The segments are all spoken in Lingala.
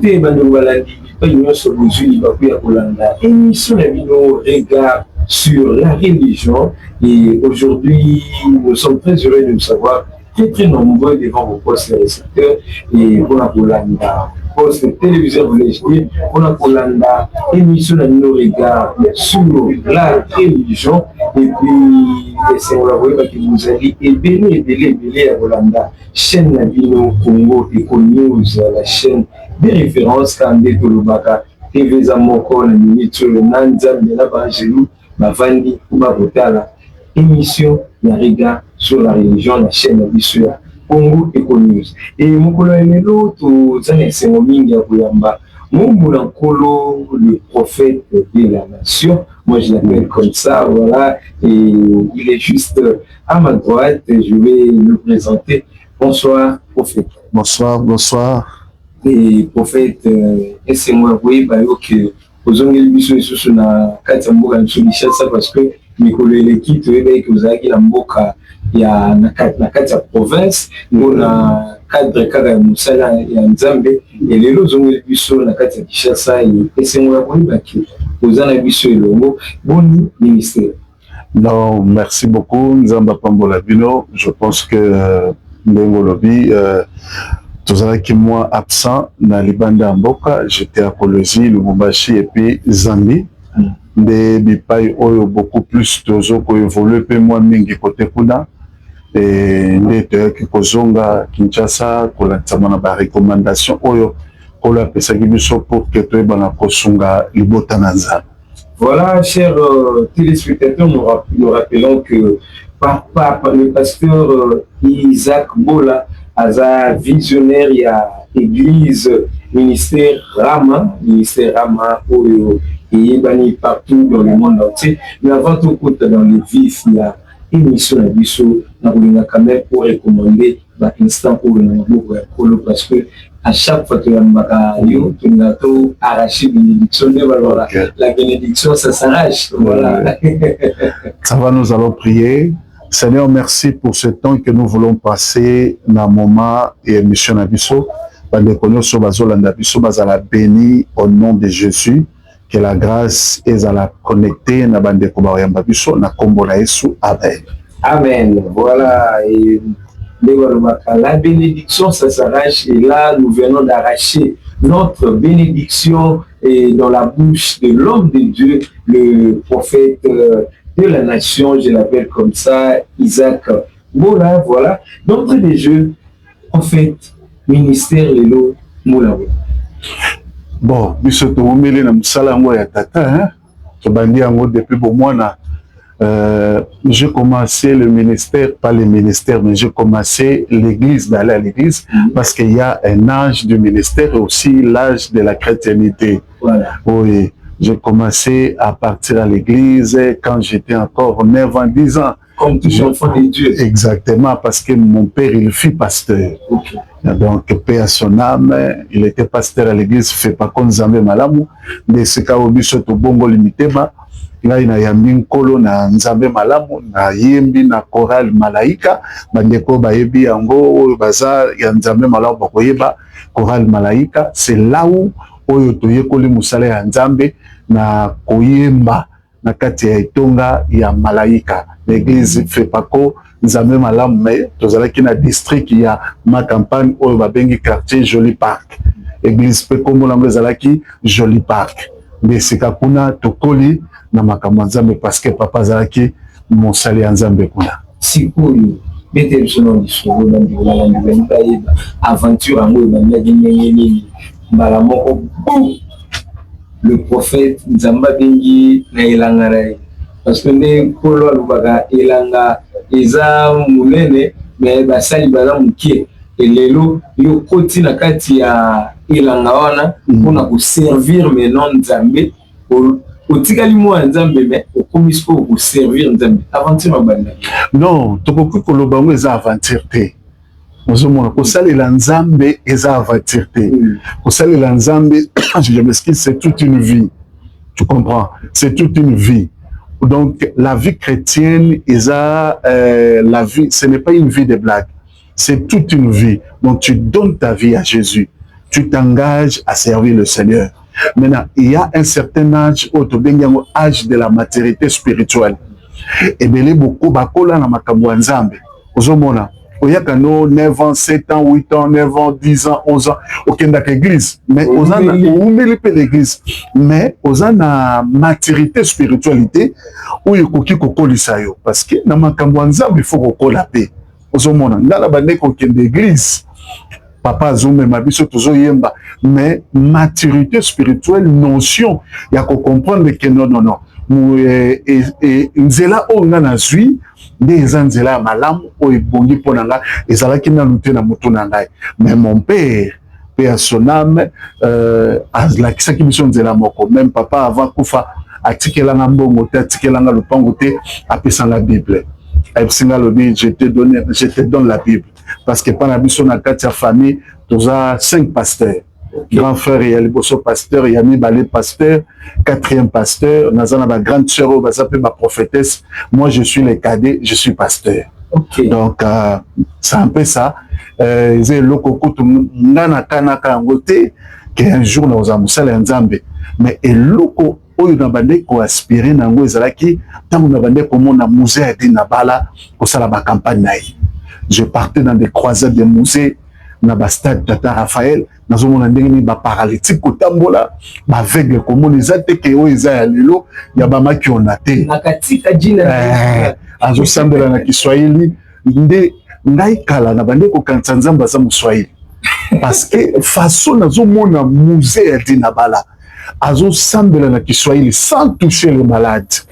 te bando balandi pas union sur mesure baku ya kolanda émission ya bino regard sur la religion et aujourd'hui nous sommes très heureux de nous savoir très nombreux devant vos postes de récepteurs et pour la kolanda poste téléviseur vous l'avez pour la kolanda émission ya bino regard sur la religion et puis c'est on la voyez que vous allez et à kolanda chaîne na bino Congo Eco News la chaîne des références Kandé Tolobaka TV Zamoko na minute le Nanza de la Bangelou Bavandi ou Babotala émission la regard sur la religion la chaîne de Bissua Congo Eco News et mokolo elelo to zane sengo mingi ya kuyamba Moumoula Kolo le prophète de la nation moi je l'appelle comme ça voilà et il est juste à ma droite je vais le présenter. Bonsoir, prophète. Bonsoir. Et prophète, c'est moi, oui, que vous avez vu sur la carte de parce que mes collègues qui que vous avez la mboka, il y a la carte de province, on a cadre de Moussala et Nzambe, et les autres ont vu sur la carte de Kinshasa, et c'est moi, oui, que vous avez vu sur le mot, bon ministère. Non, merci beaucoup, Nzamba Pambola Bino. Je pense que Mbengolobi, tout ça qui moi absent dans les bandes Mboka, j'étais à Kolosi, Lubumbashi et puis Zambi. Des bipaï oyo beaucoup plus toujours qu'on évolue peu moins mingi côté kuna et des qui kozonga Kinshasa qu'on a tsamana ba recommandation oyo qu'on a pesa kibiso pour que tu bana kosunga libotananza. Voilà, chers téléspectateurs, nous rappelons que par le pasteur Isaac Bola, Aza visionnaire, il y a église, ministère Rama, et Bani partout dans le monde entier. Mais avant tout, dans les vifs, il y a émission à Bissau, on a quand même pour recommander l'instant pour le parce que à chaque fois que tu as arraché bénédiction, la bénédiction, ça s'arrache. Voilà. Ça va, nous allons prier. Seigneur, merci pour ce temps que nous voulons passer dans le moment et émission à Bissau. Béni au nom de Jésus. Que la grâce est à la connecter na bande ko ba yamba biso na kombo na Yesu. Amen. Amen. Voilà et la bénédiction ça s'arrache et là nous venons d'arracher notre bénédiction et dans la bouche de l'homme de Dieu, le prophète de la nation, je l'appelle comme ça, Isaac Bola, voilà. D'entrée des jeux, en fait, ministère Lelo Moulaou. Bon, biso to umeli na musala ngo ya tata hein. To bandi ngo depuis bon mois na j'ai commencé le ministère, pas le ministère, mais j'ai commencé l'église, d'aller à l'église, parce qu'il y a un âge du ministère et aussi l'âge de la chrétienté. Voilà. Oui, j'ai commencé à partir à l'église quand j'étais encore 9 ans, 10 ans. Comme tout enfant de Dieu. Exactement, parce que mon père, il fut pasteur. Okay. Donc, paix à son âme, il était pasteur à l'église, fait pas comme Zambé Malamu, mais ce cas où il est bongo limité, là, il y a un kolo na Nzambe Malamu, na yembi, na chorale Malaika, bandeko bayebi yango, baza, ya Nzambe Malamu, bakoyeba, chorale Malaika, c'est là où, oyo toyekoli musala ya Nzambe, na koyemba, na kati ya itonga ya Malaika. L'église fait pas ko Nzambe Malamu, mais tozalaki na district ya ma campagne, oyo babengi quartier Joli Park. Église pe kombo na mezalaki Joli Park. Mais c'est kakuna tokoli na makambo Nzambe parce que papa zalaki mosali ya Nzambe kuna. Sikoyo bete bisono disolo na ndila na ndila yeba aventure ango banya nyenyenye mbala moko le prophète Nzamba bengi na elangara parce que ne kolo alubaka elanga eza munene mais basali bala mukie elelo yo koti na kati ya elanga wana mpona koservir maintenant Nzambe otikali mwa Nzambe mais okomisko koservir Nzambe aventure banda non tokoki koloba ngo eza aventure te ozomona kosalela Nzambe eza aventure te kosalela Nzambe je m'excuse c'est toute une vie tu comprends c'est toute une vie. Donc la vie chrétienne la vie ce n'est pas une vie de blague, c'est toute une vie. Donc tu donnes ta vie à Jésus, tu t'engages à servir le Seigneur. Maintenant, il y a un certain âge, âge de la maturité spirituelle. Et bien, beaucoup, bakola na makambo ya Nzambe. Ozomona, oyaka no 9 ans, 7 ans, 8 ans, 9 ans, 10 ans, 11 ans, okendaka église. Mais ozana oumeli pe l'église. Mais ozana maturité spiritualité où yokoki kokolisa yo parce que na makambo ya Nzambe il faut kokola pe. Ozomona, ngala bande kokende église. Papa Zoumé Mabiso toujours yemba, mais maturité spirituelle, notion, il y a qu'on comprendre que non. Et nzela o nga na zui, des nzela malam o ebongi ponanga, et ça là qui n'a lutté na mutunanga. Mais mon père, père son âme, la kisa qui mission nzela moko, même papa avant kufa, atikelanga mbongo te, atikelanga lupango te, apesa la Bible. Je te donne la Bible. Parce que pendant la famille, tu as 5 pasteurs. Grand frère, il y a le bosso pasteur, il y a mis balé pasteur, 4e pasteur, on a ma grande sœur, on va s'appeler ma prophétesse. Moi, je suis le cadet, je suis pasteur. Okay. Donc, c'est un peu ça. C'est le coco, qu'un jour, nous avons un Nzambe. Mais le coco, oyo na bande ko aspirer nango ezalaki tango na bande ko mona musée adi na bala ko sala ba campagne naï. Je partais dans des croisades de musées na ba stade Tata Raphaël nazo mona ndenge ba paralytique ko tambola ba aveugle ko mona ezate ke oyo eza ya lelo ya ba maki onate na katika jina azo sambela na Kiswahili nde ngai kala na bande ko kanza Nzamba za Mswahili parce que façon nazo mona musée adi na bala azo sambela na Kiswahili sans toucher les malades.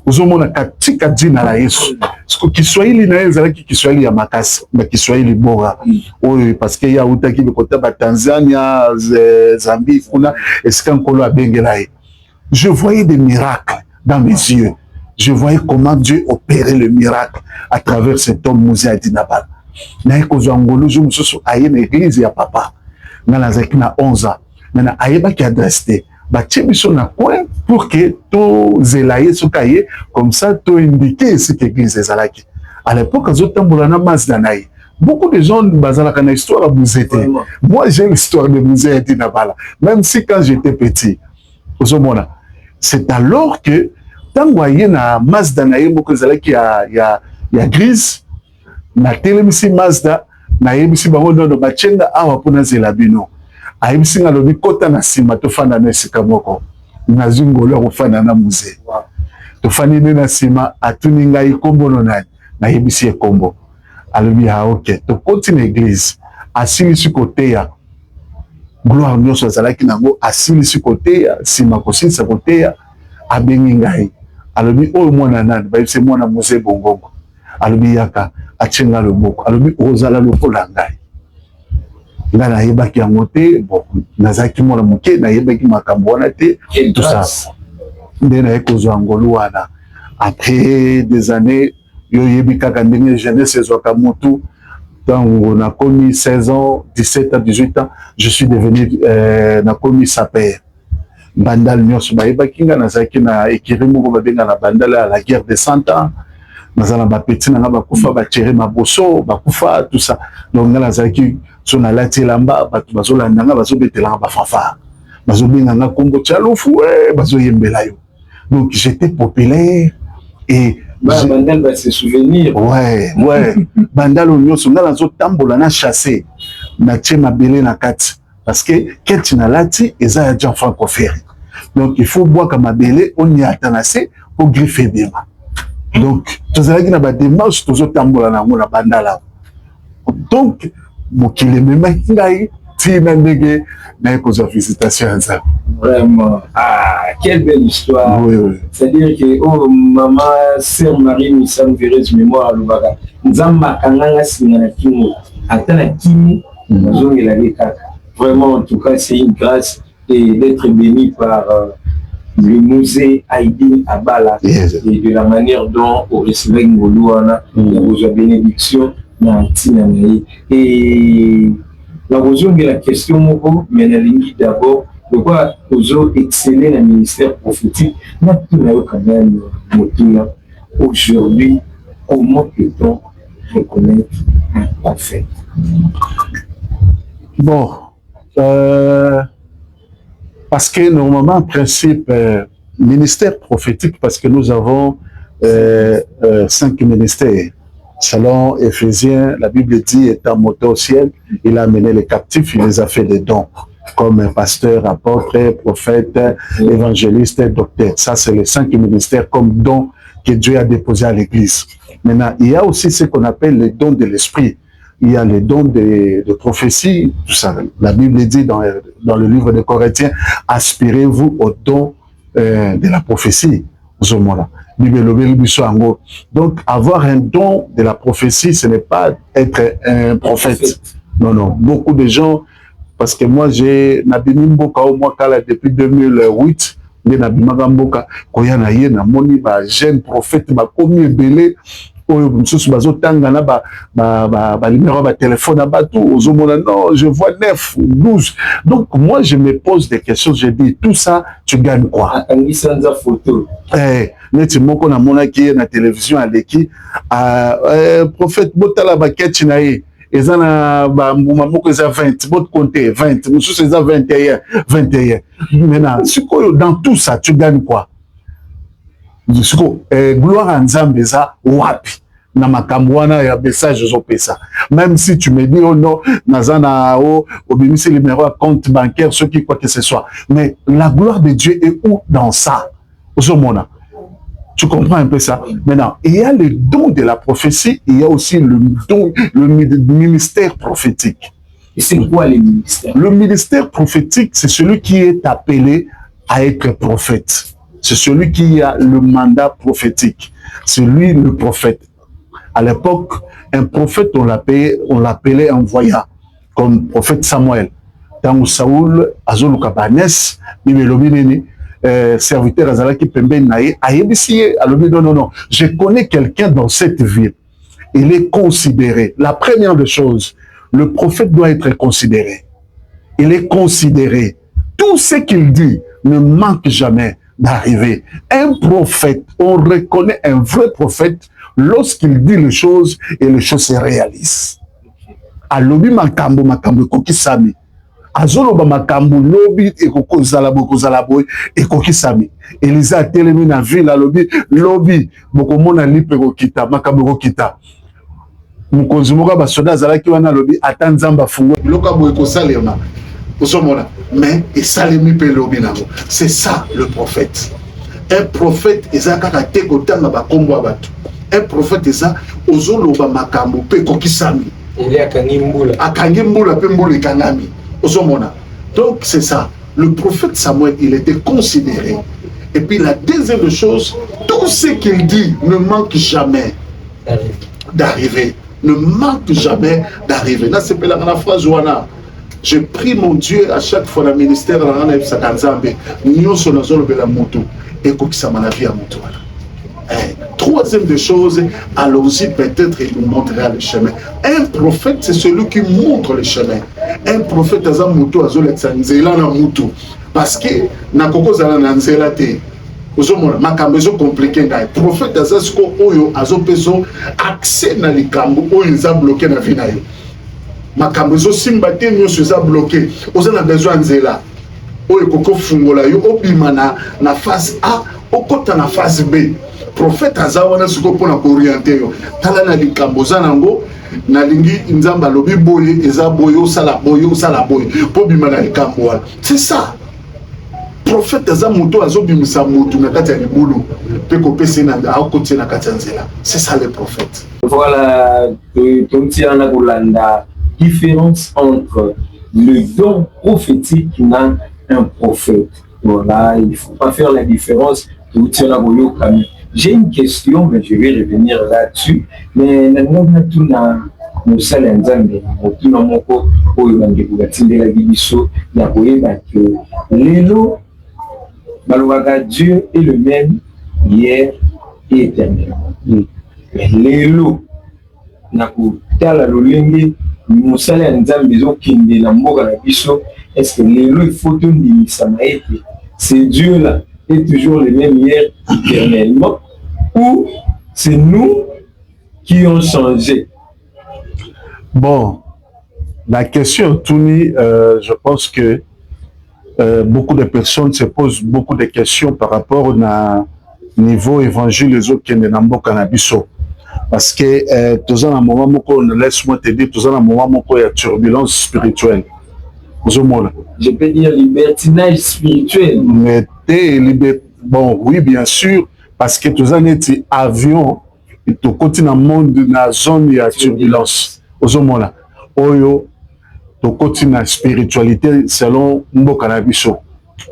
Uzomona katika jina la Yesu. Siku Kiswahili na yeza laki Kiswahili ya makasi, na Kiswahili bora. Oyo parce que ya utaki bikota ba Tanzania, Zambie kuna esika nkolo abengelaye. Je voyais des miracles dans mes yeux. Je voyais comment Dieu opérait le miracle à travers cet homme Moussa Dinabal. Na ekozwa ngolo je mususu aye na église ya papa. Na lazaki na 11 ans. Na ayeba ki adresse batie biso na coin pour que to zelaye sokaye comme ça to indiquer ce que l'église ezalaki. À l'époque azotambola na Mazda naï. Beaucoup de gens bazalaka na histoire à Mouzete. Moi j'ai l'histoire de Mouzete Nabala. Même si quand j'étais petit, c'est alors que tango aye na Mazda naï moko ezalaki ya grise na telemisi Mazda na yebisi bango ndo bachenga awa pona zela bino. Aïbisi nga lobi kota na sima tofanda na esika moko na zingolo kofanda na musée tofandi na sima atuni ngai kombo nani na yebisi kombo alobi ha ok to continue église asilisi koteya gloire nyonso azalaki nango asilisi koteya sima kosilisa koteya abengi ngai alobi oyo mwana nani bayebisi mwana musée bongongo alobi yaka achenga loboko alobi ozala lokola ngai nga na yebaki yango te bon nazaki mwana moke na yebaki makambo wana te tout ça nde na ekozwa ngolu wana après des années yo yebi kaka ndenge jeunesse ezwaka motu tango na komi 16 ans 17 ans 18 ans je suis devenu na komi saper bandal nyonso bayebaki nga nazalaki na ekiri moko babenga na bandal à la guerre des 100 ans nazala bapeti nanga bakufa batere maboso bakufa tout ça donc nga nazalaki so na lati lamba batu bazolandanga bazobetelanga bafanfare bazobenganga kombo tchalufu bazoyembela yo donc j'étais populaire et bandal va se souvenir ouais bandal nyonso nga nazotambola na chasser na tie mabele na kati parce que keti na lati eza ya Jean Francoferi donc il faut boire comme mabele on y atanase pour griffer bien donc tozalaki na ba démarche tozotambola nango na bandala donc mokili memaki ngai tina ndenge na ekozwa visitation ya Nzambe. Vraiment, quelle belle histoire. Oui. C'est-à-dire que oh maman sœur Marie Missam Vérez mémoire lobaka nzamba kanganga singana kimo atana kimo nazongela kaka. Vraiment en tout cas c'est une grâce et d'être béni par le musée Aïdine Abala et de la manière dont on recevait Ngoluana la bénédiction et la raison de la question mais d'abord de quoi aux exceller le ministère prophétique quand même aujourd'hui comment peut-on reconnaître un prophète? Bon, Parce que normalement, en principe, ministère prophétique, parce que nous avons 5 ministères. Selon Éphésiens, la Bible dit, étant monté au ciel, il a amené les captifs, il les a fait des dons, comme pasteur, apôtre, prophète, évangéliste, docteur. Ça, c'est les 5 ministères comme dons que Dieu a déposés à l'Église. Maintenant, il y a aussi ce qu'on appelle les dons de l'esprit. Il y a les dons de prophétie. Tout ça. La Bible dit dans le livre des Corinthiens, aspirez-vous aux dons de la prophétie. Donc, avoir un don de la prophétie, ce n'est pas être un prophète. Non, non. Beaucoup de gens, parce que moi, j'ai Nabini Mboka au moins depuis 2008, mais Nabimaka Mboka, Koyana Yena, Moni, jeune prophète, commis belé, numéro de téléphone à Batou, non, je vois 9 ou 12. Donc, moi, je me pose des questions, je dis, tout ça, tu gagnes quoi? Photo. Neti moko na mona ki na télévision aleki prophète botala ba ketchinaye ezana ba mbuma moko eza 20 bot compter 20 mususu eza 21 maintenant sikoyo dans tout ça tu gagnes quoi? Siko gloire à Nzambe eza wapi na makambo wana ya message ozopesa, même si tu me dis oh non nazana obimisi numéro à compte bancaire ce qui quoi que ce soit, mais la gloire de Dieu est où dans ça? Ozomona. Tu comprends un peu ça? Maintenant, il y a le don de la prophétie, il y a aussi le don, le ministère prophétique. Et c'est quoi le ministère? Le ministère prophétique, c'est celui qui est appelé à être prophète. C'est celui qui a le mandat prophétique. C'est lui le prophète. À l'époque, un prophète, on l'appelait un voyant, comme prophète Samuel. Dans Saoul, Azoluka Banes, Nimelobineni, serviteur Azalaki Pemben Naye, non, je connais quelqu'un dans cette ville. Il est considéré. La première des choses, le prophète doit être considéré. Il est considéré. Tout ce qu'il dit ne manque jamais d'arriver. Un prophète, on reconnaît un vrai prophète lorsqu'il dit les choses et les choses se réalisent. Alobi makambo kokisami. Azoloba makambo lobi ekoko zalaboy ekokisami. Elisa telemi na ville alobi lobi bokomona lipe kokita makambo kokita. Mukonzi moka basoda zalaki wana lobi ata nzamba fungo loka boy kosalema. Osomona mais esalemi pe lobi nango. C'est ça le prophète. Un prophète ezaka te kotanga bakombo abatu. Un prophète eza ozoloba makambo pe kokisami. Il akangi mbula pe mbula kanami. Donc c'est ça. Le prophète Samuel, il était considéré. Et puis la deuxième chose, tout ce qu'il dit ne manque jamais d'arriver. Ne manque jamais d'arriver. Là, c'est la phrase Ouana. Je prie mon Dieu à chaque fois le ministère de la Sakanzambe. Nous sommes dans la moto. Et qu'on s'en la vie à moto. Troisième des choses, allons-y, peut-être il nous montrera le chemin. Un prophète, c'est celui qui montre le chemin. Un prophète, c'est un moto, parce que na koko zala na nzela te. Ozomona makambo ezo compliqué ngai. Prophète azasko oyo azopeso accès na likambo oyo eza bloqué na vie na yo. Makambo ezo simba te nyonso eza bloqué. Oza na besoin nzela. Oyo koko fungola yo obima na phase A, okota na phase B. Prophète azawana siko pona ko orienter yo. Tala na likambo za nango na lingi nzamba lobi boye eza boyo sala boyo po bima na likambo wana. C'est ça. Prophète aza moto azobimisa moto na kati ya libulu pe ko pese na akoti na kati ya nzela. C'est ça le prophète. Voilà, tontiana kolanda différence entre le don prophétique et un prophète. Voilà, il faut pas faire la différence. J'ai une question, mais je vais revenir là-dessus. Mais nous sommes Dieu est le même hier et éternellement. Mais l'élo, est-ce que l'élo il faut c'est Dieu là est toujours le même hier éternellement ou c'est nous qui ont changé? Bon, La question, Touni, je pense que beaucoup de personnes se posent beaucoup de questions par rapport au niveau évangile les autres qui n'ont pas parce que tous en un moment laisse-moi te dire, tous en un moment il y a turbulence spirituelle. Je peux dire libertinage spirituel. Mais bon, oui, bien sûr, parce que tous en est avion, et tout continue dans le monde, dans la zone, il y a turbulence. Oyo, tout continue dans la spiritualité selon Mboka Nabiso.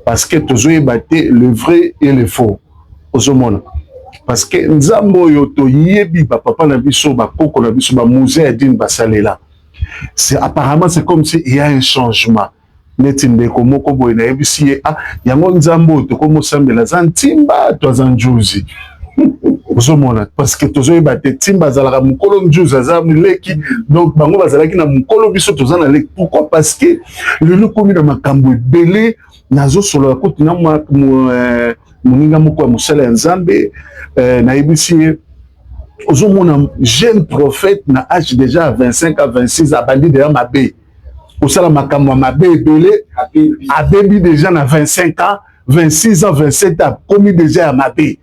Parce que tous ont battu le vrai et le faux. Parce que Nzambo yo to yebi papa Nabiso, koko Nabiso, musée Edine Basalela. C'est apparemment c'est comme si il y a un changement. Netinde komoko boy na yebisi yango Nzambo to komo sambela zantimba to zanjuzi. Parce que tozo yebate timba zalaka mukolo njuzi azamuleki donc bango bazalaki na mukolo biso tozana leki. Pourquoi? Parce que le lokomi na makambo ebele nazo solo ya kuti na moninga moko ya mosala ya Nzambe na yebisi ozomona jeune prophète na âge déjà à 25 à 26 abandi déjà mabe osala makambo ya mabe ebele abebi déjà na 25 ans 26 ans 27 ans komi déjà ya mabe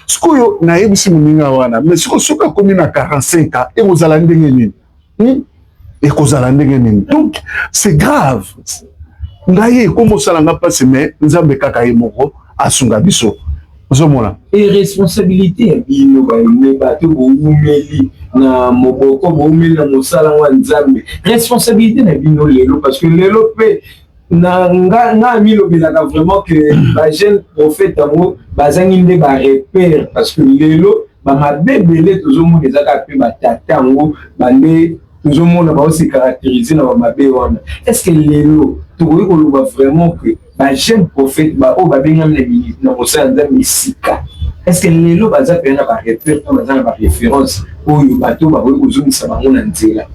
sikoyo na yebisi moninga wana mais sikoyo soki akomi na 45 ans ekozala ndenge nini ekozala ndenge nini donc c'est grave ngai ekomosala nga mpasi mais Nzambe kaka ye moko asunga biso. Et responsabilité bino baime bato boumeli na moboko boumeli na mosala wa Nzambe responsabilité na bino lelo parce que lelo pe na nga milo belaka vraiment que ba jeune prophète amo bazangi nde ba repère parce que lelo ba mabebele tozomo ezaka pe ba tata ngo bande tozomo na ba se caractériser na ba mabe wana. Est-ce que lelo to ko vraiment que ba jeune prophète ba o ba benga na mosala Nzambe sika? Est-ce que les lots bazar pena ba repère ba référence oyo bato ba kozumisa bango na nzela?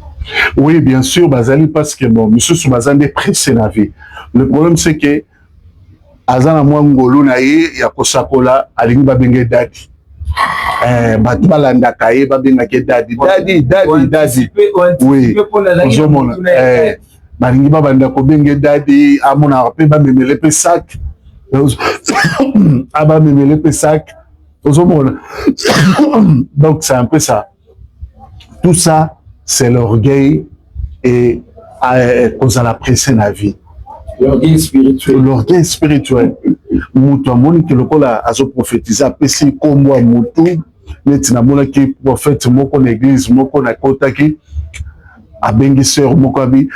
Oui, bien sûr, bazali parce que bon, monsieur Soubazande pressé la vie. Le problème c'est que azana mwa ngolo na ye ya kosakola alingi ba benge dadi. Bato balanda kaye ba benga ke dadi. Oui. Ozomona. Balingi ba banda ko benge dadi amona pe ba memele pe sac. Aba memele pe sac. Donc c'est un peu ça. Tout ça, c'est l'orgueil et cause à la presse la vie. L'orgueil spirituel. L'orgueil spirituel. Moutou Monique le cola a prophétisé apesi comme moi Moutou. Netina mona qui prophète moko l'église moko na kota ki abengi sœur moko abi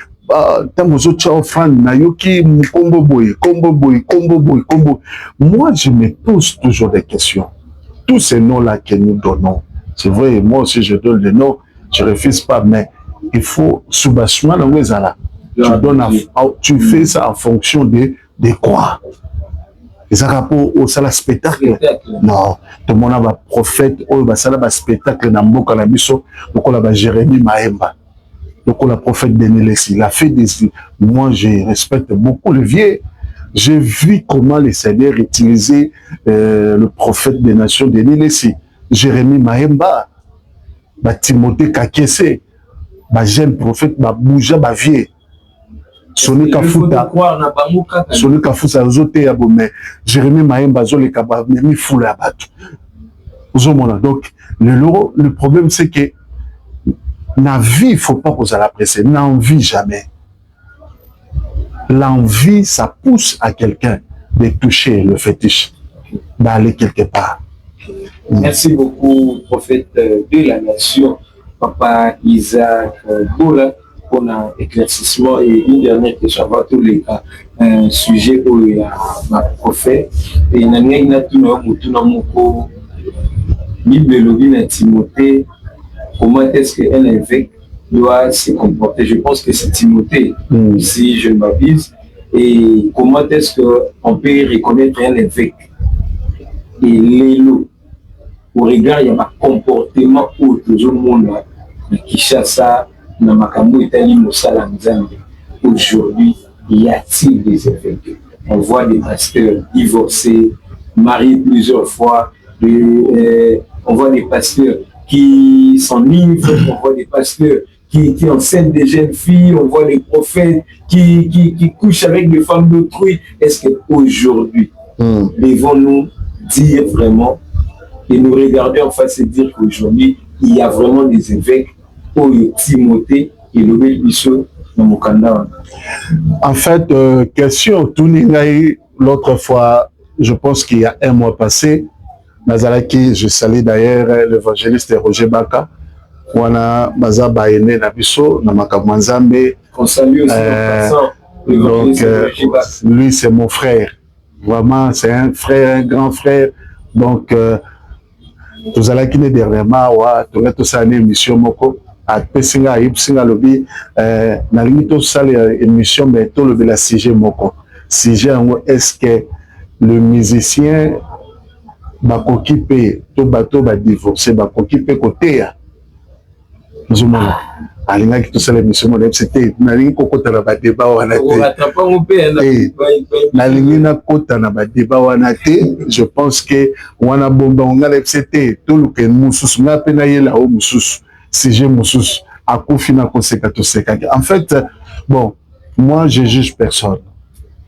tango zo cha offrande na yoki kombo boy. Moi je me pose toujours des questions. Tous ces noms-là que nous donnons, c'est vrai, moi aussi je donne les noms, je ne refuse pas, mais il faut soubassement dans les ala. Tu fais ça en fonction de quoi? Et ça rapport au spectacle? Non, tout le monde a un prophète, il y a un spectacle dans le Canabiso, donc on a Jérémie Mahemba, donc on a prophète de Nélessi. Il a fait des. Moi, je respecte beaucoup le vieux. J'ai vu comment le Seigneur utilisait le prophète des nations de Nélessi, Jérémie Mahemba, Timothée Kakese, jeune prophète, Bouja, vieux. Soni Kafuta, mais Jérémie Mahemba, Memi Foula Batou. Donc, le problème, c'est que dans la vie, il ne faut pas poser la pression. N'envie jamais. L'envie, ça pousse à quelqu'un de toucher le fétiche, d'aller quelque part. Merci beaucoup, prophète de la nation, Papa Isaac Bola, pour l'éclaircissement. Et une dernière question avant tous les cas, un sujet où il y a ma prophète. Et il y a Timothée. Comment est-ce qu'un évêque doit se comporter? Je pense que c'est Timothée, si je ne m'abuse. Et comment est-ce qu'on peut reconnaître un évêque? Et l'élo, au regard, il y a un comportement où tout le monde qui chasse ça, dans ma camou Italie, Moussala Nzambe. Aujourd'hui, y a-t-il des évêques? On voit des pasteurs divorcés, mariés plusieurs fois, on voit des pasteurs qui sont nymphs, on voit des pasteurs qui enseignent des jeunes filles, on voit des prophètes qui couchent avec des femmes d'autrui. Est-ce qu'aujourd'hui, devons-nous dire vraiment et nous regarder en face et dire qu'aujourd'hui, il y a vraiment des évêques pour Timothée et le Bisso dans mon canal? En fait, question Touningaï, l'autre fois, je pense qu'il y a un mois passé, Nazalaki, je salue d'ailleurs l'évangéliste Roger Baka, wana maza baene na biso na makambo nzambe. On salue aussi donc lui c'est mon frère, vraiment c'est un frère, un grand frère. Donc tous allons qui ne dernièrement wa tout ça une émission moko à pesinga ibsinga lobi na limite ça émission mais tout le la sujet moko sujet est-ce que le musicien bakoki pe to bato ba divorcer bakoki pe côté ya Zumana, alingaki tout ça l'émission moderne c'était nalingi kokota na ba débat wana te nalingi na kota na ba débat wana te. Je pense que wana bomba ngala c'était tout le que mususu na pe na yela o mususu sujet mususu akufi na koseka to seka. En fait bon, moi je juge personne,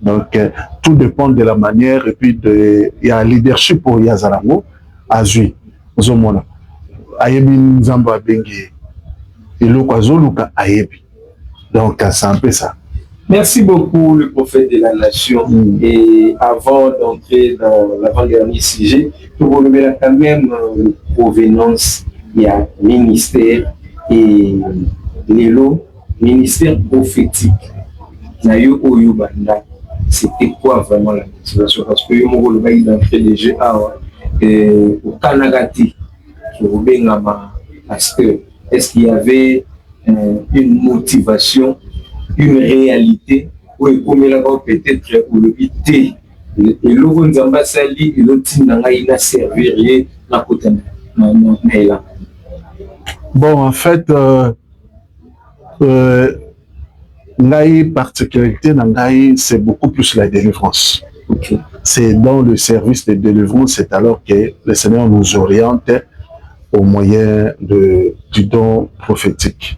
donc tout dépend de la manière et puis de il y a leadership pour Yazarango azui Zumana ayebi nzamba bengi. Donc, c'est un peu ça. Merci beaucoup, le prophète de la nation. Et avant d'entrer dans l'avant-dernier sujet, pour relever quand même provenance, il y a ministère et l'élo, ministère prophétique. C'était quoi vraiment la motivation? Parce que le bail d'entrée des jeux au Kanagati, au Bengama, est-ce qu'il y avait une motivation, une réalité, ou peut-être ou le IT et le Gonzamba Sali et le Tinanga il a servi à côté. Bon, en fait, la particularité c'est beaucoup plus la délivrance. Okay. C'est dans le service de délivrance, c'est alors que le Seigneur nous oriente au moyen du don prophétique.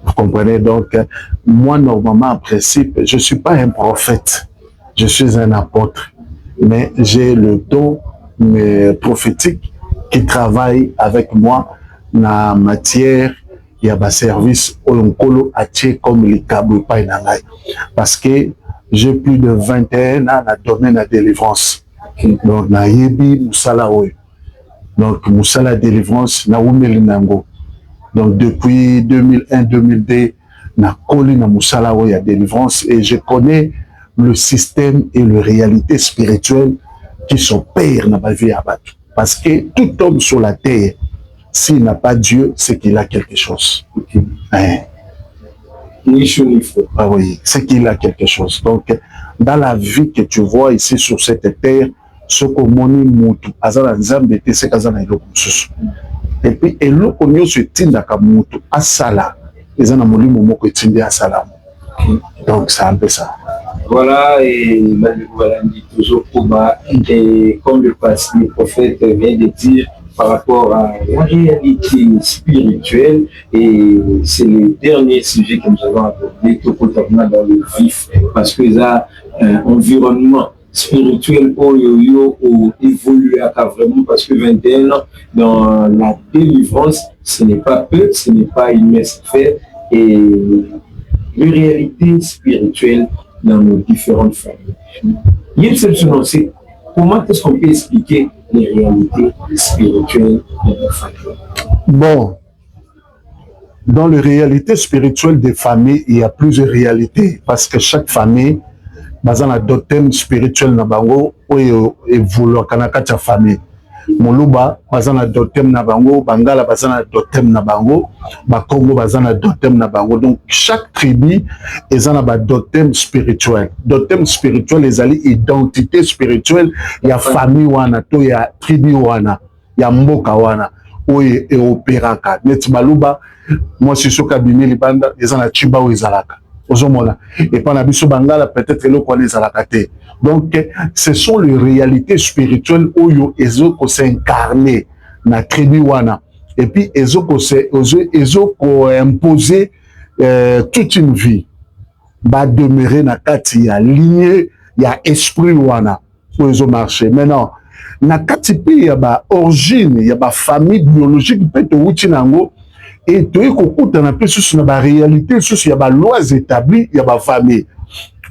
Vous comprenez? Donc, moi, normalement, en principe, je ne suis pas un prophète, je suis un apôtre, mais j'ai le don prophétique qui travaille avec moi dans la matière, il y a un service Olonkolo Atie comme les câbles Painangai. Parce que j'ai plus de 21 ans dans le domaine de la délivrance. Donc, na yebi Moussala Oyo. Donc, Moussala délivrance, na Oumeli Nango. Donc, depuis 2001-2002, na Koli na Moussala Oya délivrance. Et je connais le système et les réalités spirituelles qui sont pires dans ma vie à battre. Parce que tout homme sur la terre, s'il n'a pas Dieu, c'est qu'il a quelque chose. Okay. Hein? Ah oui, c'est qu'il a quelque chose. Donc, dans la vie que tu vois ici sur cette terre, ce que moni mutu azala nzambe te se kazana eloko mususu. Et puis eloko nyonso etindaka mutu asala eza na molimo moko etindi asala. Donc c'est un peu ça. Voilà, et voilà, dit toujours Koba, et comme le prophète vient de dire par rapport à la réalité spirituelle, et c'est le dernier sujet que nous avons abordé, tout dans le vif, parce que ça, environnement spirituel ou évolué à vraiment, parce que 21 ans dans la délivrance, ce n'est pas peu, ce n'est pas une messe faite, et les réalités spirituelles dans nos différentes familles. C'est comment est-ce qu'on peut expliquer les réalités spirituelles de nos familles? Bon, dans les réalités spirituelles des familles, il y a plusieurs réalités, parce que chaque famille, dans un totem spirituel na bango oyo évolue kanakata famille. Moluba bazana totem na bango, Bangala bazana totem na bango, Bakongo bazana totem na bango. Donc chaque tribu est un totem spirituel. Totem spirituel les alliés identité spirituelle, il y a famille wana to il y a tribu wana, il y a mboka wana oyo e opéraka. Net baluba moi c'est sur kabimi libanda ils en a chiba ou izalaka. Et pendant biso Bangala peut-être le connaît Zalakate. Donc ce sont les réalités spirituelles où ils ont s'incarné na tribu wana et puis ils ont imposé toute une vie va demeurer na kati ya lignée ya esprit wana pour ils ont marché. Maintenant na kati pe ya ba origine ya ba famille biologique pe to wuti nango et to ekokuta na pe susu na ba réalité susu ya ba lois établies ya ba famille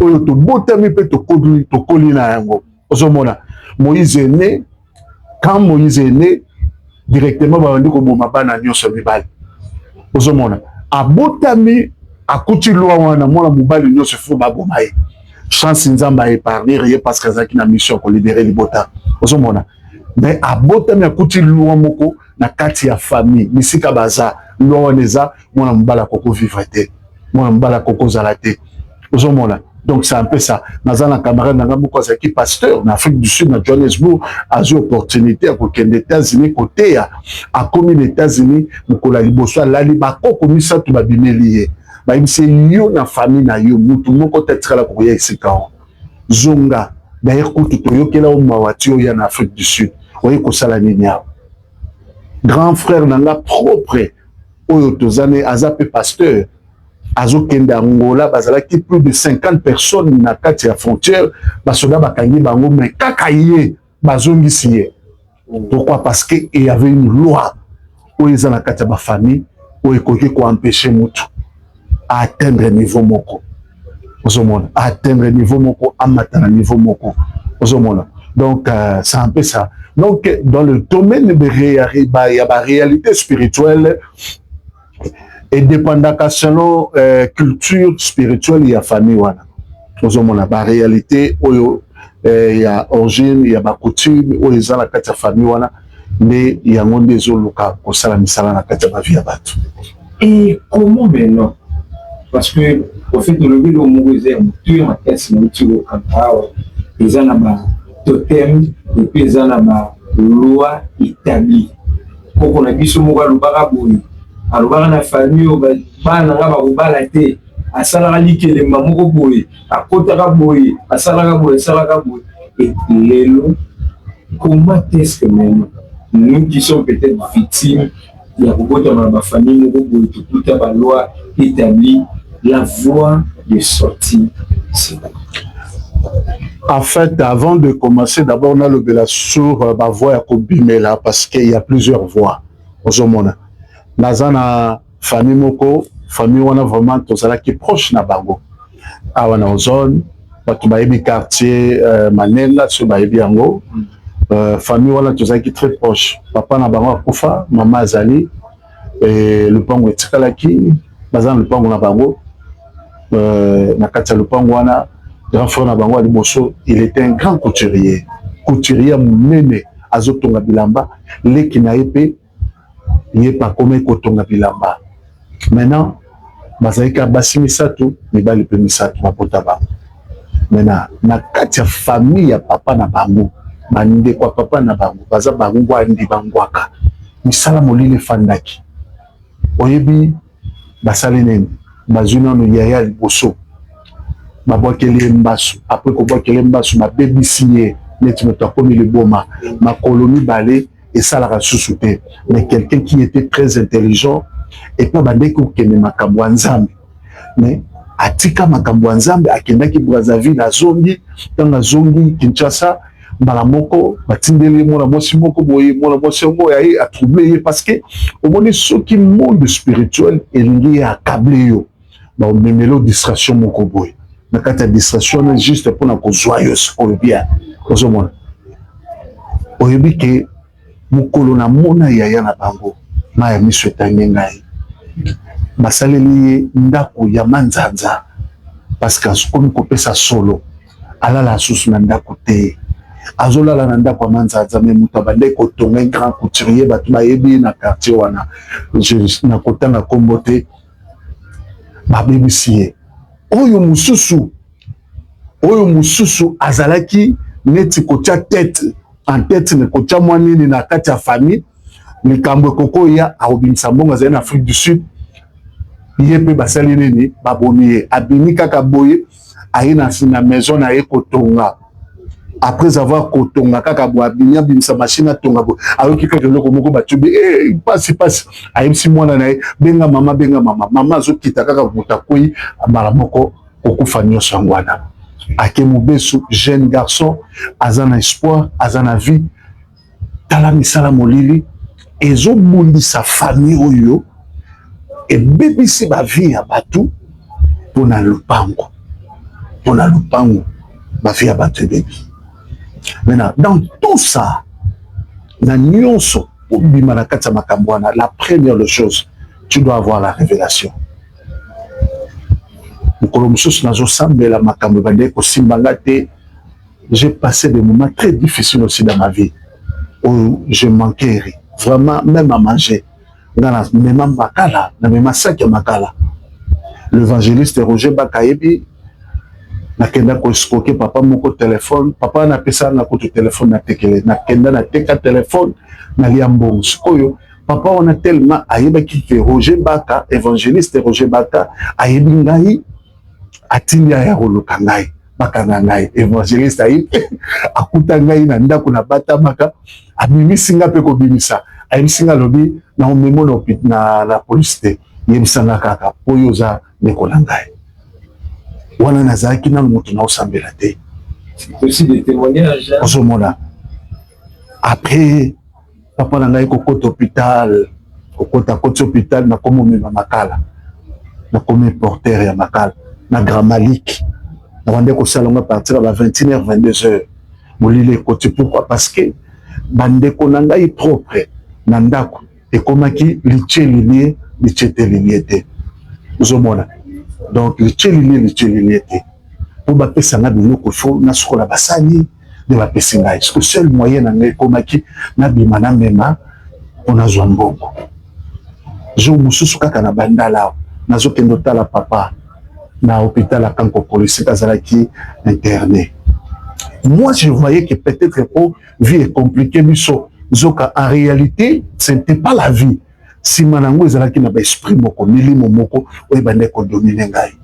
oyo to botami pe to koli na yango ozomona Moïse est né. Quand Moïse est né, directement, on dit que mon papa n'a pas de mibali. Ozomona. A botami, a kuti loi wana mona mobali nyo se fou babomaye. Chance nzamba épargner parce que zaki na mission ko libérer les bota. Ozomona. Mais a botami a kuti loi moko na kati ya famille. Misika baza loi neza mona mbala koko vivre te. Mona mbala koko zalate. Ozomona. Donc c'est un peu ça. Dans un camarade qui pasteur en Afrique du Sud, dans Johannesburg, a eu opportunité à côté des États-Unis, côté à commis les États-Unis, pour la liboso, la libako comme ça tout va bien lié. Bah il c'est yo na famille na yo, tout le monde peut être là pour y aller Zonga, d'ailleurs quand tu yo kela au mawati yo en Afrique du Sud, voyez que ça la ninia. Grand frère nanga propre, oyo tozane azape pasteur. Azo kende Angola bazalaki plus de 50 personnes na kati ya frontière basoda bakangi bango mais kakaye bazongisi ye. Pourquoi? Parce que il y avait une loi où ils ont la kati ya ba famille où ekoki ko empêcher mutu à atteindre niveau moko. Ozomona atteindre niveau moko amata na niveau moko. Ozomona. Donc c'est un peu ça. Donc dans le domaine de la réalité spirituelle et dépendant selon culture spirituelle il y a famille wana ozomona ba réalité oyo il y a origine il y a ba coutume oyo za la kati ya famille wana mais il y a monde ezoluka ko sala misala na kati ya ba vie ya bato. Et comment maintenant, parce que au fait de lever le mouvement tu ma caisse mon tio kampao ezana ba totem et puis ezana ba loi établie ko na biso mo ga lubaka boyi alobaka na famille bana nga bakobala te asalaka likelemba moko boye akotaka boye asalaka boye et lelo comment est-ce que même nous qui sommes peut-être victimes ya kobotama na bafamille moko boye tokuta baloi établie la voie de sortie c'est bon. En fait, avant de commencer, d'abord on a le bela sur ma voie à Kobimela parce qu'il y a plusieurs voies au monde. Nazana famille moko famille wana vraiment tozala qui proche na bango awa na zone batu bayebi quartier Manela so bayebi yango famille wana tozala qui très proche papa na bango akufa mama azali et le pango etikalaki bazana le pango na bango na kati ya le pango wana grand frère na bango aliboso il était un grand couturier munene azotonga bilamba leki na yepe il n'est pas comme kotonga bilamba. Maintenant, bazaika basimi satu, mibali pe misatu mapota ba. Maintenant, na kati ya famille ya papa na bango, bande kwa papa na bango, baza bango andi bangwaka. Misala molile fandaki. Oyebi basale nene, bazuna no yaya liboso. Babwakele mbasu, après ko bwakele mbasu ma baby signé, neti moto akomi le boma, ma colonie balé et ça la sous-souté. Mais quelqu'un qui était très intelligent et pas bandeko kene makambo nzambe. Mais atika makambo nzambe akendaki Brazzaville na zongi, tanga zongi Kinshasa, balamoko batindeli mona mosi moko boye mona mosi ngo ya troublé parce que au monde ce qui monde spirituel est lié à câblé yo. Ba memelo distraction moko boye. Na kata distraction juste pour na ko joyeuse pour bien. Ozomona. Oyebi ke mukolo na mona yaya na bango maya miso etangi ngai basaleli ndako ya manzanza parce que akomi kopesa solo alala asusu na ndako te azolala na ndako ya manzanza me moto abandeki kotonga grand couturier bato bayebi na quartier wana na kotanga kombo te babebisi ye oyo mosusu azalaki neti kotia tête en tête ne kotia mwanini na kati ya famille likambo koko ya aobimisa mbongo azali na Afrique du Sud ye pe basali nini baboni ye abimi kaka boye aye na maison na ye kotonga après avoir kotonga kaka bo abinya bimsa machine atonga bo ayoki kaka loko moko batubi passe ayimsi mwana na benga mama zo kita kaka butakoi mara moko okufa nyonso ngwana ake mobesu jeune garçon azana espoir azana vie tala misala molili ezo bundi sa famille oyo et bebisi ba vie ya batu pona lupango ba vie ya batu bebi. Maintenant, dans tout ça, la nuance la première chose, tu dois avoir la révélation. J'ai passé des moments très difficiles aussi dans ma vie, où je manquais vraiment, même à manger. L'évangéliste Roger Bakayebi, nakenda ko escroquer papa moko téléphone papa na pesa na ko téléphone na tekele nakenda na teka téléphone na liambongo sikoyo papa on a tellement ayeba ki Roger Baka évangéliste Roger Baka ayebi ngai atindi ya koluka ngai baka na ngai évangéliste ayi akuta ngai na ndako na bata maka abimisi nga pe ko bimisa ayimisi nga lobi na omemo na police te yebisa nga kaka oyo za nekola ngai. Wana nazaki na mutu na osambela te. C'est aussi des témoignages. Ozomona. Après papa na ngai kokota hôpital, kokota hôpital na komo mema makala. Na komo porteur ya makala na Grand Malik. Na wande ko salonga partir à 21h 22h. Molile côté pourquoi parce que bande ko na ngai propre na ndako e komaki lichelilie te. Ozomona. Donc, le tchelili était. Pour bapper ça n'a bien qu'au fond, n'a sur la bassani de la pessinga. Est-ce que le seul moyen n'a pas comme qui n'a bimana mema on a joué un bon. Je me suis souka kana bandala, n'a zo kendota la papa, na hôpital à Kanko police kazalaki interné. Moi, je voyais que peut-être pour vie est compliquée, mais zoka en réalité, ce n'était pas la vie. Si manango ezalaki na ba esprit moko milimo moko oyo bande ko dominer ngai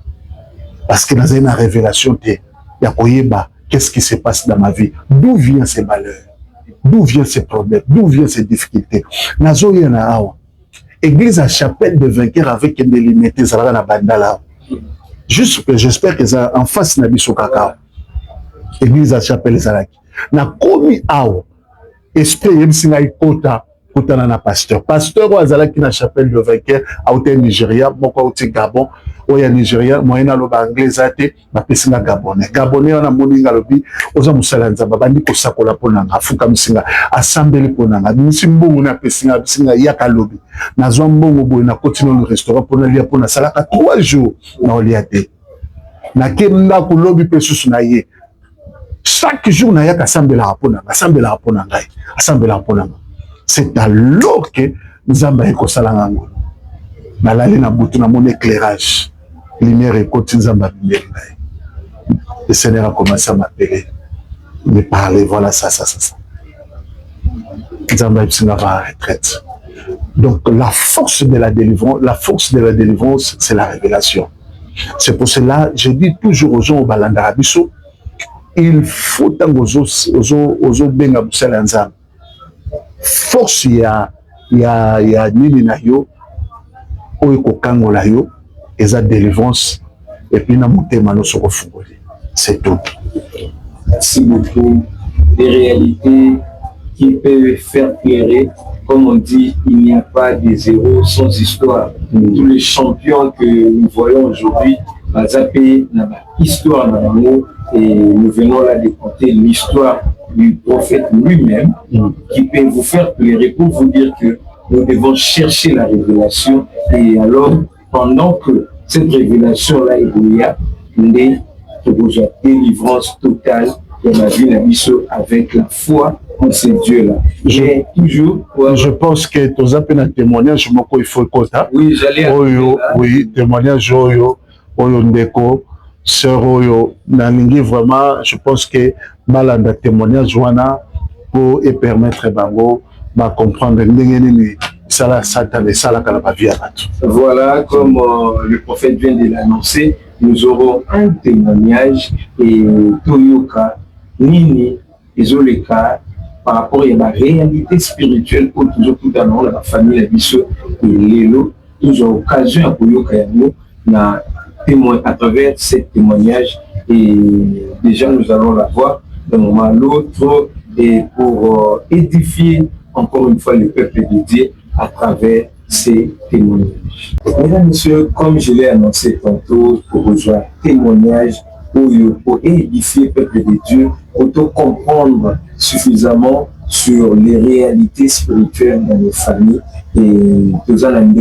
parce que dans une révélation te ya koyeba qu'est-ce qui se passe dans ma vie, d'où viennent ces malheurs, d'où viennent ces problèmes, d'où viennent ces difficultés. Nazo yana awa église à chapelle de vainqueur avec des limites zalaka na bandala juste que j'espère que ça en face na biso kaka église à chapelle zalaki na komi awa esprit yemsinga ikota kutana na pasteur o azalaki na chapelle de vainqueur auté Nigeria moko auté Gabon oya Nigeria moyena loba anglais ate na pesinga gabonais na moninga lobi oza musala nzamba bandi ko sakola ponanga afuka misinga assemblée ponanga misimbongo na pesinga bisinga yaka lobi nazwa mbongo boye na continue le restaurant pona lia pona salaka 3 jours na oliate na kenda ko lobi pesusu na ye chaque jour na yaka assemblée ponanga c'est alors que nous avons écouté Nalali na butu na mon éclairage. Lumière et côté Nzamba. Le Seigneur a commencé à m'appeler. Me parler, voilà ça. Nzamba va à retraite. Donc la force de la délivrance, c'est la révélation. C'est pour cela, je dis toujours aux gens au Balandarabiso, il faut tango ozo benga busala Nzamba. Force ya nini na yo oyo kokangola yo eza délivrance et puis na motema no soko fungoli, c'est tout. Merci beaucoup. Des réalités qui peuvent faire pleurer. Comme on dit, il n'y a pas de zéro sans histoire. Tous les champions que nous voyons aujourd'hui, Bazapé n'a pas histoire dans l'amour, et nous venons là d'écouter l'histoire du prophète lui-même qui peut vous faire pleurer pour vous dire que nous devons chercher la révélation. Et alors, pendant que cette révélation-là est là, il y a une délivrance totale de la vie avec la foi en ces dieux-là. Je pense que tu as un témoignage, il faut écouter. Oui, j'allais oui, témoignage, ndeko, sœur, vraiment, je pense que malanda témoignage, pour permettre bango de comprendre voilà, comme le prophète vient de l'annoncer, nous aurons un témoignage et Toyoka Nini ils ont les cas par rapport à la réalité spirituelle pour toujours tout à l'heure la famille la biso et l'élo toujours occasion pour nous na témoin à travers ce témoignage et déjà nous allons la voir d'un moment à l'autre et pour édifier encore une fois le peuple de Dieu à travers ces témoignages. Mesdames et messieurs, comme je l'ai annoncé tantôt, pour rejoindre témoignage pour édifier le peuple de Dieu, pour comprendre suffisamment sur les réalités spirituelles dans les familles. Et nous allons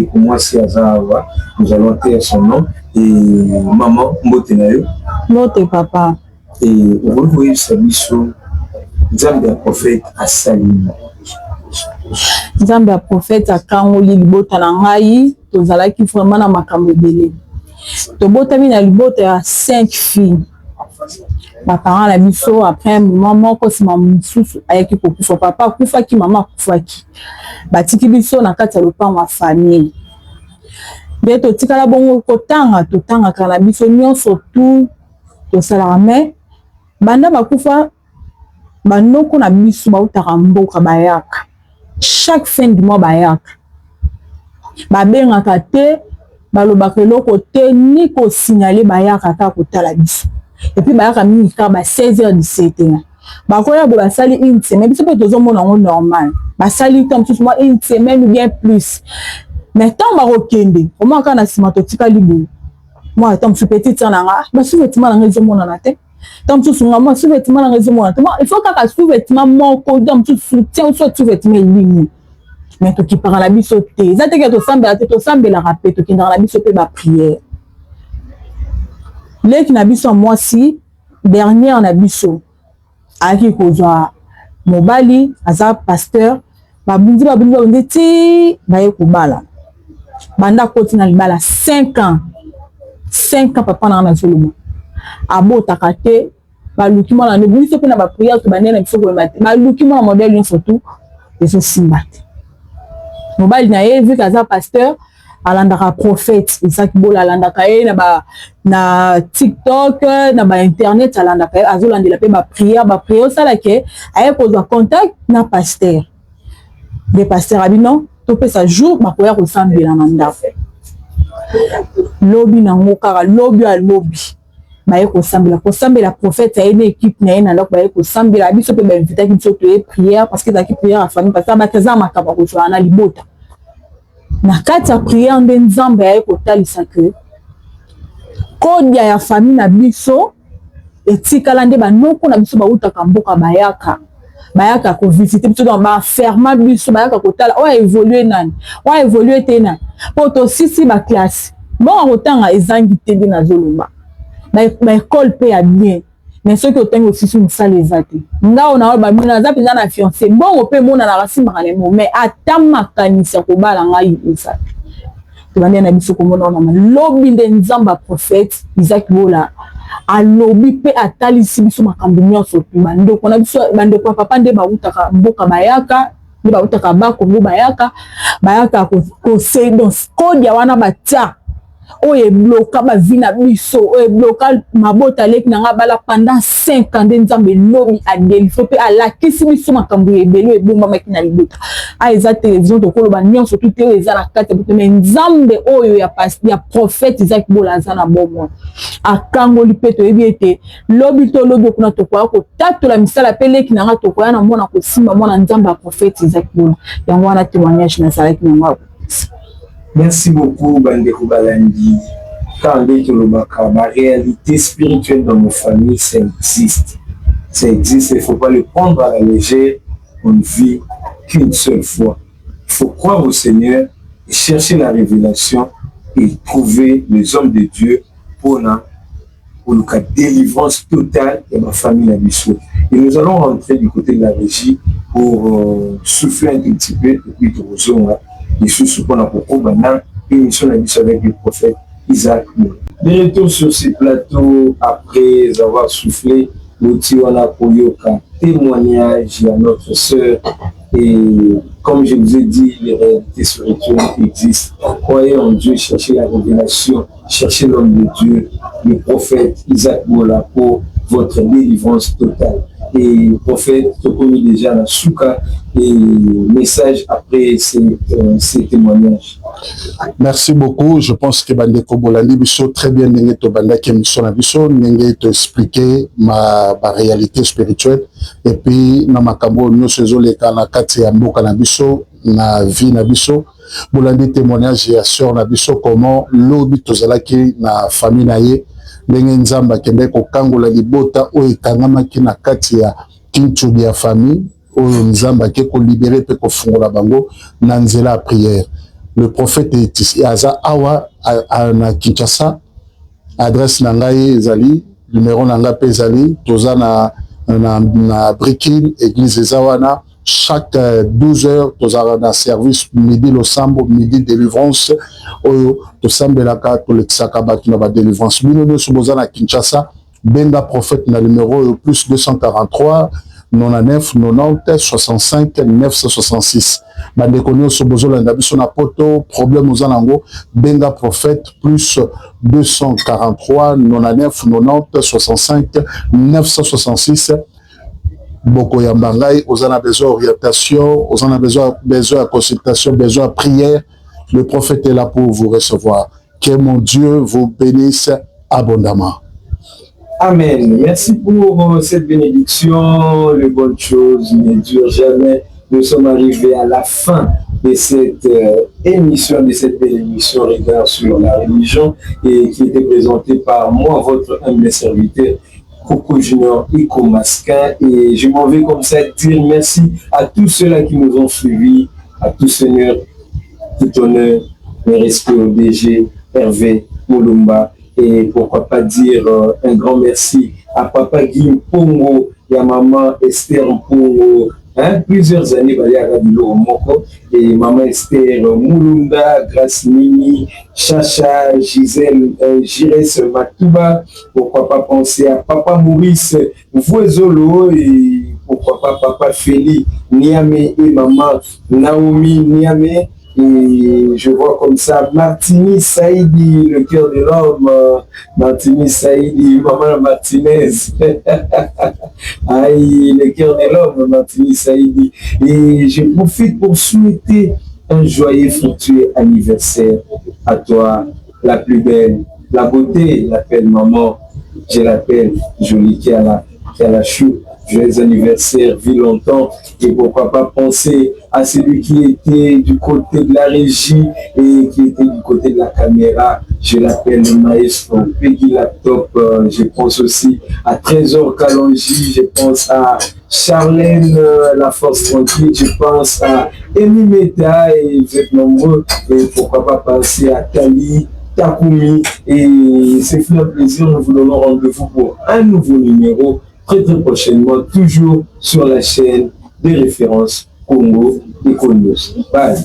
taire son nom. Et maman, Mbotenayo. Mote papa. Et vous voyez sa mission, Nzambe ya prophète Asalina. Nzambe ya prophète akangoli libota na ngai, tozalaki vraiment na makambo ebele. Tobotami na libota ya 5 filles. Ma parents la biso après maman ko sima mususu ayaki kokufa papa akufaki mama akufaki. Batiki biso na kati ya lopango ya famille. Nde totikala bongo totanga kana biso nyonso tout tosalaka me banda bakufa banoko na biso bautaka mboka bayaka. Chaque fin du mois bayaka. Babengaka te balobaka eloko te ni ko signaler bayaka ta kotala biso. Et puis bayaka mingi ka ba 16h 17h. Bakoya bo basali une semaine biso pe tozomona ngo normal. Basali comme tout moi une semaine ou bien plus. Mais tant barokende, comment kana sima totika libo. Moi tant je petite ça nanga, ba sous-vêtement nanga ezomona na te. Tant je sunga moi sous-vêtement nanga ezomona te. Il faut ka sous-vêtement moko donc tu soutiens soit sous-vêtement ligne. Mais to ki parla biso te. Ça te que to sambela rapé to ki ndala biso pe ba prière. Leki na biso moi si dernière na biso. Aki kozwa mobali aza pasteur babundi ti baye kubala. Banda koti na libala 5 ans. 5 ans papa na zoluma. Abota kate baluki mwana ne biso pe na ba prière to banene biso ko mate. Baluki mwana modèle surtout eso simbate. Mobali na ye vu kaza pasteur alandaka prophète Isaac Bola alandaka ye na TikTok na ba internet alandaka ye azolandela pe ba prière sala ke aye kozwa contact na pasteur. Des pasteurs abino to pe sa jour bakoya ko sambela na ndako. Lobby na ngokara lobby a lobby. Baye ko sambela prophète a une équipe na ina ndako baye ko sambela biso pe ba inviter ki to prière parce que za ki prière a famille parce que ba kaza makaba ko na libota. Na kati ya prière nde Nzambe aye kotalisa ke kodia ya famille na biso etikala nde banoko na biso bautaka mboka bayaka ko visiter biso dans ba ferma biso bayaka kotala o évoluer nani o évoluer tena poto sisi ba classe bon otanga ezangi tende na zolomba ba école pe ya bien mais ceux qui otango sisi musala ezate ngao na ba mina za peza na fiancé bon pe mona na rasimba kale mo mais atamakanisa ko bala ngai ezate to bande na biso ko mona na lobby de Nzamba prophète Isaac Bola alobi pe atalisi biso makambo nyonso pe bandeko na biso bandeko papa nde bautaka mboka bayaka nde bautaka bakongo bayaka ko se donc kodia wana batia oye bloka ba vina biso oye bloka mabota leki nanga bala pendant 5 ans de Nzambe lobi adelife pe alakisi biso makambo ebelo ebomba maki na libota a eza télévision to koloba nyonso tout eza na kati mais Nzambe oyo ya prophète Isaac Bola za na bomo akangoli pe to ebiete lobi kuna to kwa ko tatola misala pe leki nanga to kwa na mona ko simba mona Nzambe ya prophète Isaac Bola yango wana témoignage na salaki nanga. Merci beaucoup, Bandeko Balandi. Quand la réalité spirituelle dans nos familles, ça existe. Ça existe, il ne faut pas le prendre à la légère. On ne vit qu'une seule fois. Il faut croire au Seigneur et chercher la révélation et trouver les hommes de Dieu pour la délivrance totale de ma famille à Bissau. Et nous allons rentrer du côté de la régie pour souffler un petit peu et puis de rejoindre les choses qu'on a beaucoup maintenant, émission avec le prophète Isaac. De retour sur ces plateaux, après avoir soufflé, nous tirons à Koyoka, témoignage à notre sœur. Et comme je vous ai dit, les réalités spirituelles existent. Croyez en Dieu, cherchez la révélation, cherchez l'homme de Dieu, le prophète Isaac Bola pour votre délivrance totale. et prophète Tokomi déjà la souka et message après ces témoignages. Merci beaucoup. Je pense que Bandeko Bolandi Biso très bien n'engé to bandaki émission na biso n'engé te expliquer ma réalité spirituelle et puis na makambo nyonso ezoleka na kati ya mboka na biso na vie na biso. Bolandi témoignage ya sœur na biso comment lobi tozalaki na famille na ye ndenge nzambe akende kokangola libota oyo ekangamaki na kati ya kinchubi ya famille oyo nzambe ake kolibere mpe kofungola bango na nzela ya prière. Le prophète est ici. Aza awa na Kinshasa. Adresse nangai ezali, numéro nanga pe ezali, toza na Brooklyn, église ezawana. Chaque 12 heures, toza na service midi losambo, midi délivrance. Oyo to sambelaka to lexaka batu na ba délivrance. Bino soboza na Kinshasa, benga prophète na numéro plus 243 99 90 65 966. Bandeko nyonso bozolanda biso na poto problème ozanango benga prophète plus 243 99 90 65 966. Boko Yambangai, ozana besoin d'orientation, ozana besoin de consultation, besoin de prière. Le prophète est là pour vous recevoir. Que mon Dieu vous bénisse abondamment. Amen. Merci pour cette bénédiction. Les bonnes choses ne durent jamais. Nous sommes arrivés à la fin de cette émission, de cette belle émission Regard sur la religion et qui était présentée par moi, votre humble serviteur, Coco Junior Iko Masquin. Et je m'en vais comme ça dire merci à tous ceux-là qui nous ont suivis, à tous seigneurs, tout honneur, mes respects au DG, Hervé, Moulumba. Et pourquoi pas dire un grand merci à Papa Guy Mpongo et à Maman Esther Mpongo. Hein, plusieurs années, et Maman Esther Moulunda, Grace Mimi, Chacha, Gisèle, Jires Matouba. Pourquoi pas penser à Papa Maurice Voisolo et pourquoi pas Papa Félix Niamé et Maman Naomi Niamé. Et je vois comme ça Martini Saïdi, le cœur de l'homme, Martini Saïdi, Maman Martinez. Aïe, le cœur de l'homme, Martini Saïdi. Et je profite pour souhaiter un joyeux fructueux anniversaire à toi, la plus belle, la beauté, l'appelle maman, je l'appelle Jolie qui a la chou. Joyeux anniversaire, vis longtemps, et pourquoi pas penser à celui qui était du côté de la régie et qui était du côté de la caméra. Je l'appelle le maestro Peggy Laptop. Je pense aussi à Trésor Kalonji, je pense à Charlène La Force Tranquille, je pense à Amy Meta et vous êtes nombreux. Et pourquoi pas penser à Kali, Takumi. Et c'est fait un plaisir, nous vous donnons rendez-vous pour un nouveau numéro très prochainement, toujours sur la chaîne des références Congo et Congo. Bye.